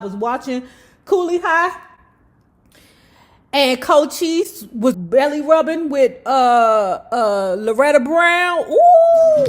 was watching Coolie High, and Cochise was belly rubbing with Loretta Brown. Ooh.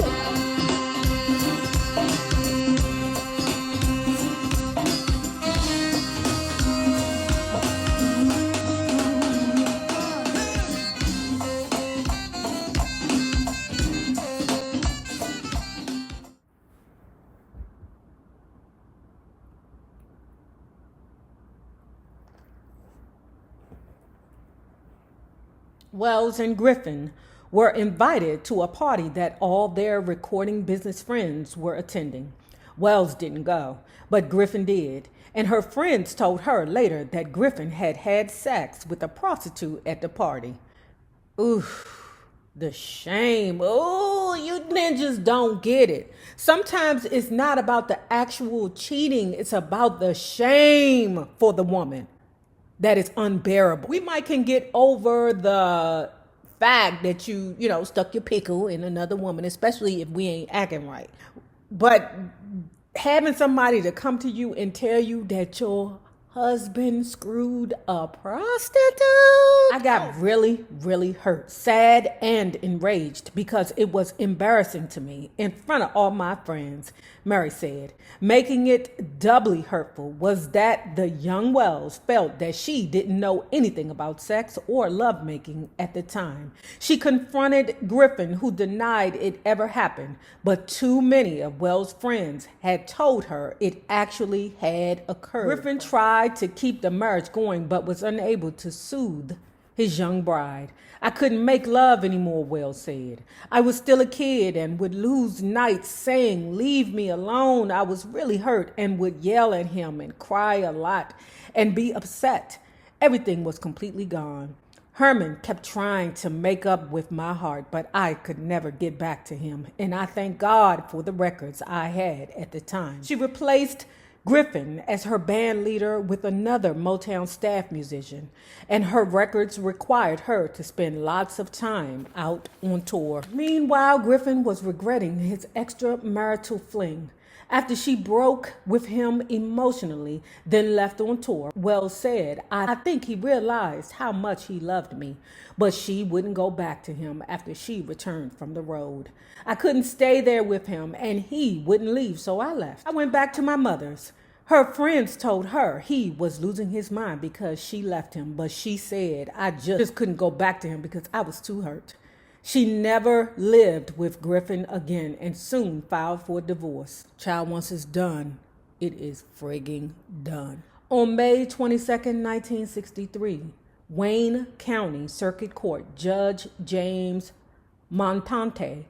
Wells and Griffin were invited to a party that all their recording business friends were attending. Wells didn't go, but Griffin did, and her friends told her later that Griffin had had sex with a prostitute at the party. Ooh, the shame. Oh, you ninjas don't get it. Sometimes it's not about the actual cheating, it's about the shame for the woman. That is unbearable. We might can get over the fact that you stuck your pickle in another woman, especially if we ain't acting right. But having somebody to come to you and tell you that your husband screwed a prostitute, I got really, really hurt, sad, and enraged because it was embarrassing to me in front of all my friends, Mary said. Making it doubly hurtful was that the young Wells felt that she didn't know anything about sex or lovemaking at the time. She confronted Griffin, who denied it ever happened, but too many of Wells' friends had told her it actually had occurred. Griffin tried to keep the marriage going, but was unable to soothe his young bride. I couldn't make love anymore, Wells said. I was still a kid and would lose nights saying, "Leave me alone." I was really hurt and would yell at him and cry a lot and be upset. Everything was completely gone. Herman kept trying to make up with my heart, but I could never get back to him, and I thank God for the records I had at the time. She replaced Griffin as her band leader with another Motown staff musician, and her records required her to spend lots of time out on tour. Meanwhile, Griffin was regretting his extramarital fling. After she broke with him emotionally, then left on tour, Wells said, I think he realized how much he loved me, but she wouldn't go back to him after she returned from the road. I couldn't stay there with him, and he wouldn't leave, so I left. I went back to my mother's. Her friends told her he was losing his mind because she left him, but she said, I just couldn't go back to him because I was too hurt. She never lived with Griffin again and soon filed for divorce. Child, once it's done, it is frigging done. On May 22nd, 1963, Wayne County Circuit Court Judge James Montante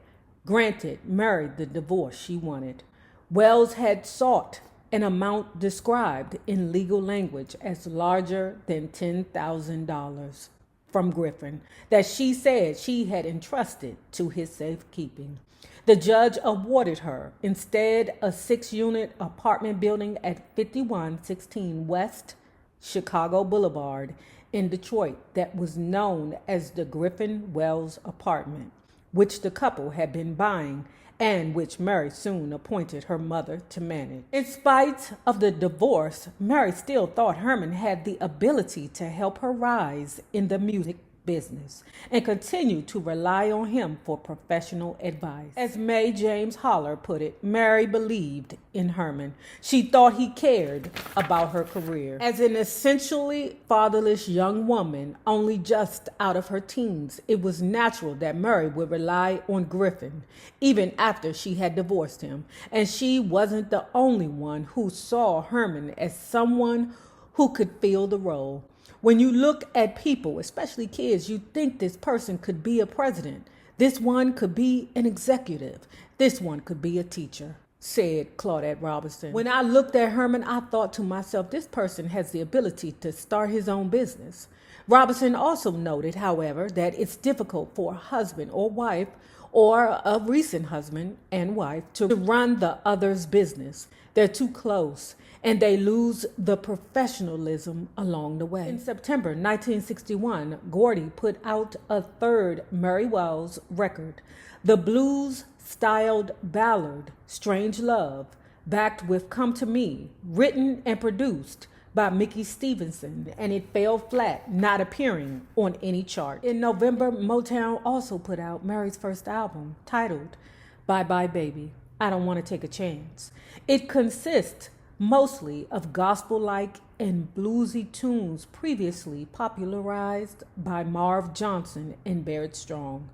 granted Mary the divorce she wanted. Wells had sought an amount described in legal language as larger than $10,000 from Griffin that she said she had entrusted to his safekeeping. The judge awarded her instead a 6-unit apartment building at 5116 West Chicago Boulevard in Detroit that was known as the Griffin Wells apartment, which the couple had been buying and which Mary soon appointed her mother to manage. In spite of the divorce, Mary still thought Herman had the ability to help her rise in the music business and continued to rely on him for professional advice. As Mae James Holler put it, Mary believed in Herman. She thought he cared about her career. As an essentially fatherless young woman, only just out of her teens, it was natural that Mary would rely on Griffin, even after she had divorced him. And she wasn't the only one who saw Herman as someone who could fill the role. When you look at people, especially kids, you think this person could be a president. This one could be an executive. This one could be a teacher, said Claudette Robinson. When I looked at Herman, I thought to myself, this person has the ability to start his own business. Robinson also noted, however, that it's difficult for a husband or wife or a recent husband and wife to run the other's business. They're too close, and they lose the professionalism along the way. In September 1961, Gordy put out a third Mary Wells record, the blues-styled ballad, Strange Love, backed with Come to Me, written and produced by Mickey Stevenson, and it fell flat, not appearing on any chart. In November, Motown also put out Mary's first album, titled Bye Bye Baby, I Don't Want to Take a Chance. It consists mostly of gospel-like and bluesy tunes previously popularized by Marv Johnson and Barrett Strong.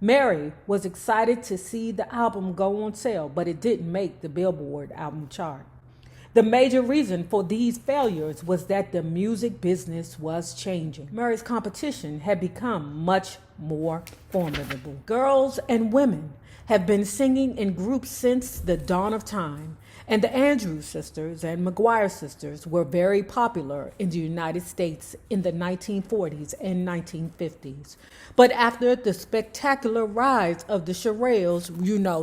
Mary was excited to see the album go on sale, but it didn't make the Billboard album chart. The major reason for these failures was that the music business was changing. Mary's competition had become much more formidable. Girls and women have been singing in groups since the dawn of time, and the Andrews Sisters and McGuire Sisters were very popular in the United States in the 1940s and 1950s. But after the spectacular rise of the Shirelles,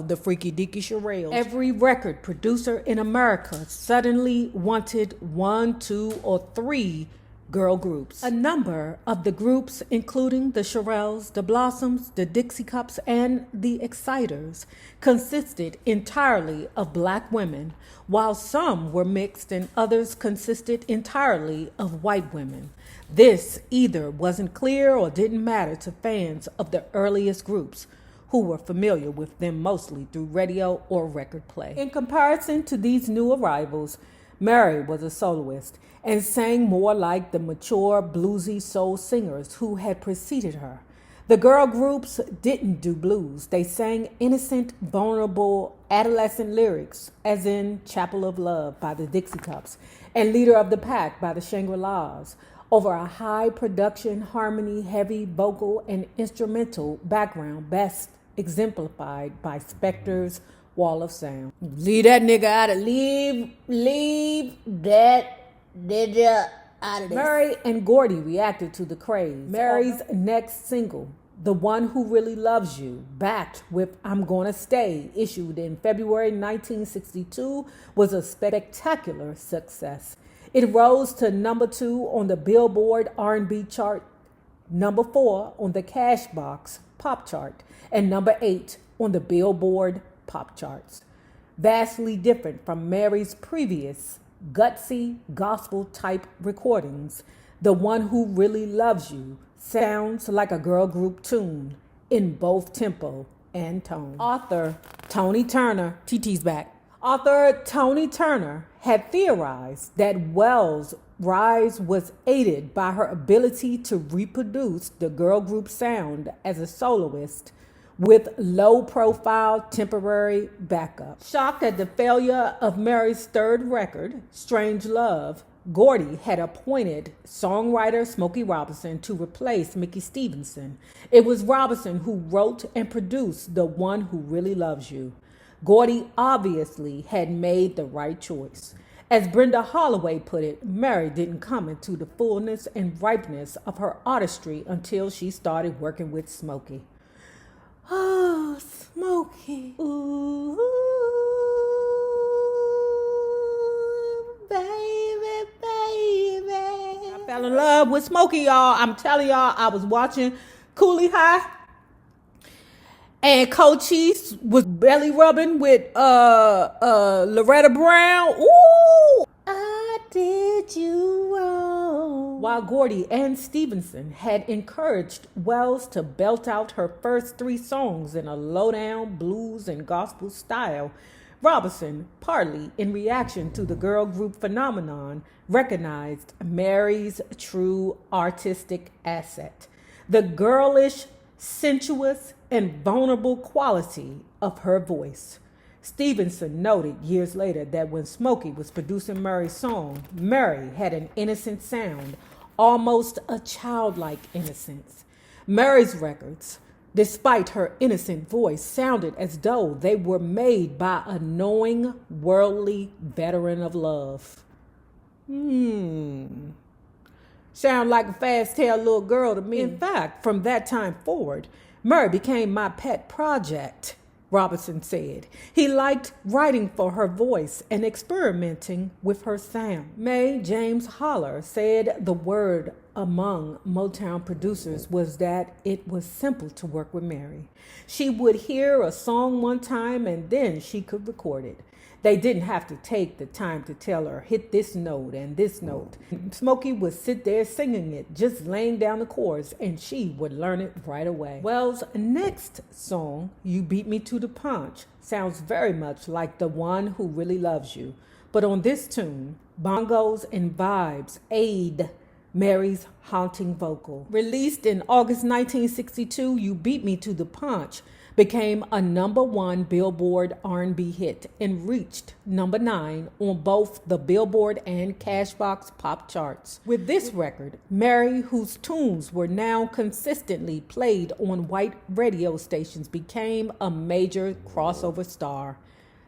the freaky deaky Shirelles, every record producer in America suddenly wanted 1, 2, or 3 girl groups. A number of the groups, including the Shirelles, the Blossoms, the Dixie Cups, and the Exciters, consisted entirely of black women, while some were mixed and others consisted entirely of white women. This either wasn't clear or didn't matter to fans of the earliest groups, who were familiar with them mostly through radio or record play. In comparison to these new arrivals, Mary was a soloist and sang more like the mature bluesy soul singers who had preceded her. The girl groups didn't do blues. They sang innocent, vulnerable, adolescent lyrics, as in Chapel of Love by the Dixie Cups and Leader of the Pack by the Shangri-Las, over a high production, harmony, heavy vocal and instrumental background best exemplified by Spector's Wall of Sound. Leave that nigga out of leave that nigga out of this. Mary and Gordy reacted to the craze. Mary's next single, The One Who Really Loves You, backed with I'm Gonna Stay, issued in February 1962, was a spectacular success. It rose to number 2 on the Billboard R&B chart, number 4 on the Cashbox pop chart, and number 8 on the Billboard pop charts. Vastly different from Mary's previous gutsy gospel type recordings, The One Who Really Loves You sounds like a girl group tune in both tempo and tone. Author Tony Turner, TT's back. Author Tony Turner had theorized that Wells' rise was aided by her ability to reproduce the girl group sound as a soloist with low-profile temporary backup. Shocked at the failure of Mary's third record, Strange Love, Gordy had appointed songwriter Smokey Robinson to replace Mickey Stevenson. It was Robinson who wrote and produced The One Who Really Loves You. Gordy obviously had made the right choice. As Brenda Holloway put it, Mary didn't come into the fullness and ripeness of her artistry until she started working with Smokey. Oh, Smokey. Ooh, baby, baby. I fell in love with Smokey, y'all. I'm telling y'all, I was watching Cooley High, and Cochise was belly rubbing with Loretta Brown. Ooh, I did you wrong. While Gordy and Stevenson had encouraged Wells to belt out her first 3 songs in a lowdown blues and gospel style, Robinson, partly in reaction to the girl group phenomenon, recognized Mary's true artistic asset, the girlish, sensuous, and vulnerable quality of her voice. Stevenson noted years later that when Smokey was producing Mary's song, Mary had an innocent sound, almost a childlike innocence. Mary's records, despite her innocent voice, sounded as though they were made by a knowing, worldly veteran of love. Sound like a fast-tailed little girl to me. In fact, from that time forward, Mary became my pet project, Robinson said. He liked writing for her voice and experimenting with her sound. Mae James Holler said the word among Motown producers was that it was simple to work with Mary. She would hear a song one time and then she could record it. They didn't have to take the time to tell her, hit this note and this note. Smokey would sit there singing it, just laying down the chords, and she would learn it right away. Wells' next song, You Beat Me to the Punch, sounds very much like The One Who Really Loves You. But on this tune, bongos and vibes aid Mary's haunting vocal. Released in August 1962, You Beat Me to the Punch became a #1 Billboard R&B hit and reached #9 on both the Billboard and Cashbox pop charts. With this record, Mary, whose tunes were now consistently played on white radio stations, became a major crossover star.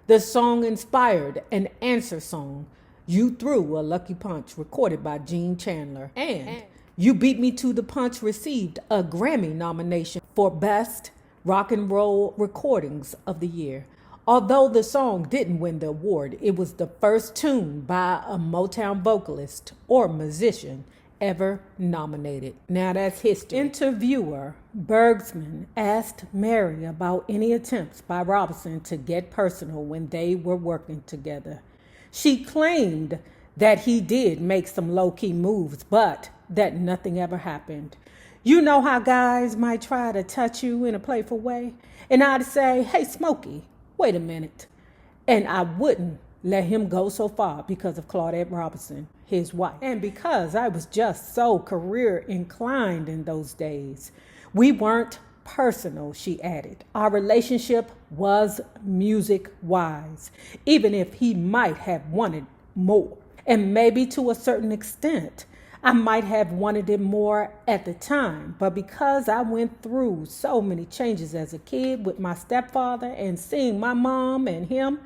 The song inspired an answer song, You Threw a Lucky Punch, recorded by Gene Chandler. And You Beat Me to the Punch received a Grammy nomination for Best Rock and Roll Recordings of the Year. Although the song didn't win the award, it was the first tune by a Motown vocalist or musician ever nominated. Now that's history. Interviewer Bergsman asked Mary about any attempts by Robinson to get personal when they were working together. She claimed that he did make some low-key moves, but that nothing ever happened. You know how guys might try to touch you in a playful way? And I'd say, hey, Smokey, wait a minute. And I wouldn't let him go so far because of Claudette Robinson, his wife. And because I was just so career inclined in those days. We weren't personal, she added. Our relationship was music-wise, even if he might have wanted more. And maybe to a certain extent, I might have wanted it more at the time, but because I went through so many changes as a kid with my stepfather and seeing my mom and him,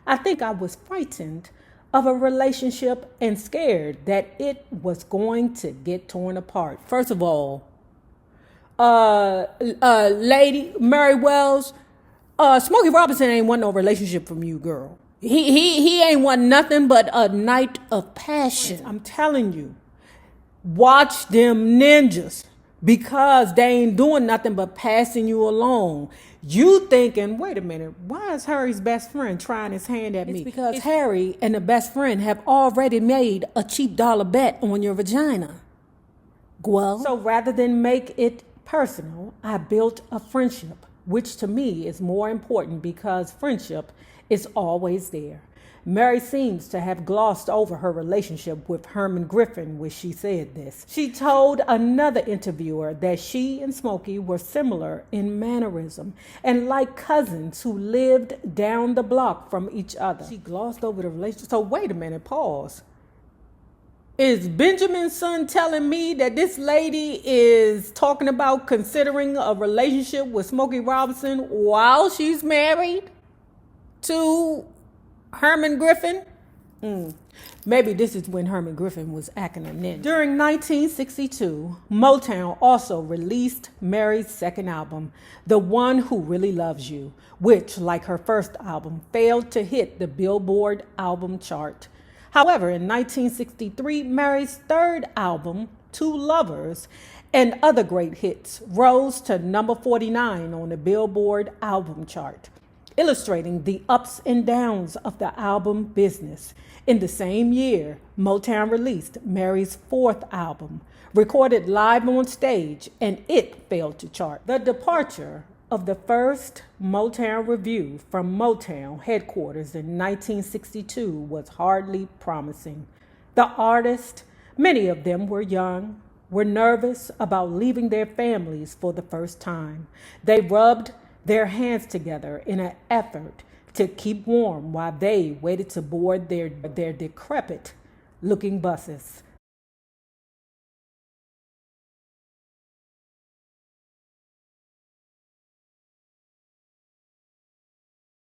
I think I was frightened of a relationship and scared that it was going to get torn apart. First of all, lady Mary Wells, Smokey Robinson ain't want no relationship from you, girl. He ain't want nothing but a night of passion. I'm telling you. Watch them ninjas, because they ain't doing nothing but passing you along. You thinking, wait a minute, why is Harry's best friend trying his hand at me? It's because Harry and the best friend have already made a cheap dollar bet on your vagina. Well, so rather than make it personal, I built a friendship, which to me is more important because friendship is always there. Mary seems to have glossed over her relationship with Herman Griffin when she said this. She told another interviewer that she and Smokey were similar in mannerism and like cousins who lived down the block from each other. She glossed over the relationship. So wait a minute, pause. Is Benjamin's son telling me that this lady is talking about considering a relationship with Smokey Robinson while she's married to Herman Griffin? Maybe this is when Herman Griffin was acting a ninja. During 1962, Motown also released Mary's second album, The One Who Really Loves You, which, like her first album, failed to hit the Billboard album chart. However, in 1963, Mary's third album, Two Lovers, and Other Great Hits, rose to number 49 on the Billboard album chart, illustrating the ups and downs of the album business. In the same year, Motown released Mary's fourth album, recorded live on stage, and it failed to chart. The departure of the first Motown review from Motown headquarters in 1962 was hardly promising. The artists, many of them were young, were nervous about leaving their families for the first time. They rubbed their hands together in an effort to keep warm while they waited to board their decrepit-looking buses.